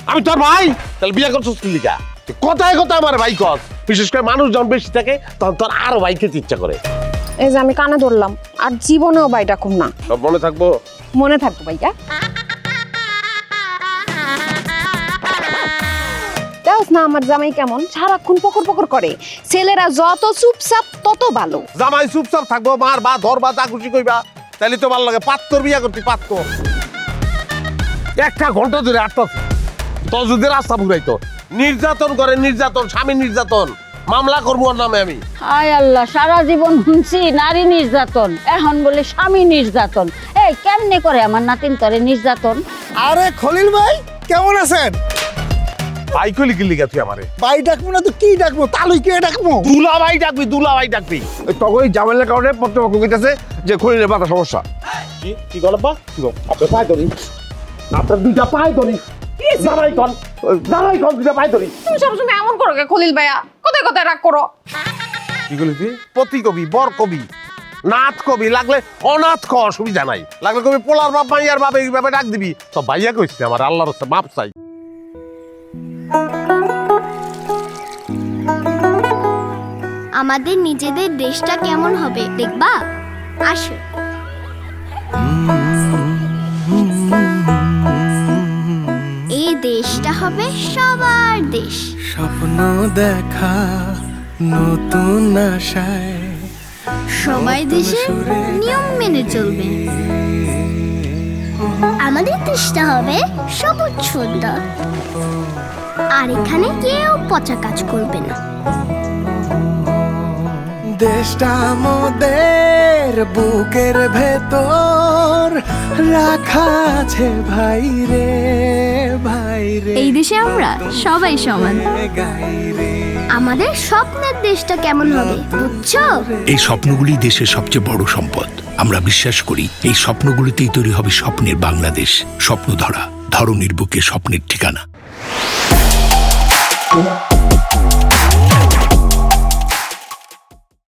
আমি তোর ভাই, তাহলে বিয়ে করছিস কি লিগা? কথায় কথা আমার ভাই কর, বিশেষ করে মানুষ যখন বেশি থাকে তখন তোর আরো ভাই খেতে ইচ্ছা করে। এই যে আমি কানে ধরলাম, আর জীবনেও ভাই ডাকুম না। সব মনে থাকবো? মনে থাকবো ভাইয়া। দেখোস না আমার জামাই কেমন, সারাক্ষণ পকর পকর করে। ছেলেরা যত চুপচাপ তত ভালো। জামাই চুপচাপ থাকবো, মার বা ধরবা যা খুশি কইবা, তাইলে তো ভালো লাগে। পাত্তর বিয়া করতি, পাত্তর। একটা ঘন্টা ধরে আটটাছে, তো যদি রাস্তা ঘুরাইতো। নির্যাতন করে, নির্যাতন, স্বামী নির্যাতন, মামলা করবো ওর নামে আমি। হায় আল্লাহ, সারা জীবন শুনছি নারী নির্যাতন, এখন বলে স্বামী নির্যাতন। এই কেমনে করে আমার নাতিন করে নির্যাতন? আরে খলিল ভাই কেমন আছেন? ভাই কইলি কি লিগা তুই আমারে? ভাই ডাকবো না তো কি ডাকবো? তালুই কে ডাকবো? দুলা ভাই ডাকবি, দুলা ভাই ডাকবি। তখন ওই জামাইলের কারণে প্রত্যেক কইতাছে যে খলিলের মাথা সমস্যা। কি গল্প? আপনার পায়ে ধরি, আপনার দুইটা পায়ে ধরি। জামাই কন, জামাই কন, দুইটা পায়ে ধরি। তুমি সবসময় এমন করো কে খলিল ভাইয়া? কোথায় কোথায় রাগ করো? কি করলি তুই? পতি কবি, বর কবি, নাথ কবি, লাগলে অনাথ ক, অসুবিধা নাই। লাগলে কবি পোলার বাপ মাইয়ার বাপ এইভাবে ডাক দিবি। তো ভাইয়া কইছে আমার আল্লাহর রাস্তায় মাপ চাই। আমাদের নিজেদের দেশটা কেমন হবে দেখবা? আসো। এই দেশটা হবে সবার দেশ। স্বপ্ন দেখা নতুন আশায় সবাই দেশের নিয়ম মেনে চলবে। আমাদের দেশটা হবে সবুজ সুন্দর, আর এখানে কেউ পচা কাজ করবে না। দেশটা আমাদের বুকের ভেতর রাখা আছে ভাই রে, ভাই রে। এই দেশে আমরা সবাই সমান। গাই রে। আমাদের স্বপ্নের দেশটা কেমন হবে বুঝছো? এই স্বপ্নগুলি দেশের সবচেয়ে বড় সম্পদ। আমরা বিশ্বাস করি এই স্বপ্নগুলিতেই তৈরি হবে স্বপ্নের বাংলাদেশ। স্বপ্ন ধরা, ধরনীর বুকে স্বপ্নের ঠিকানা।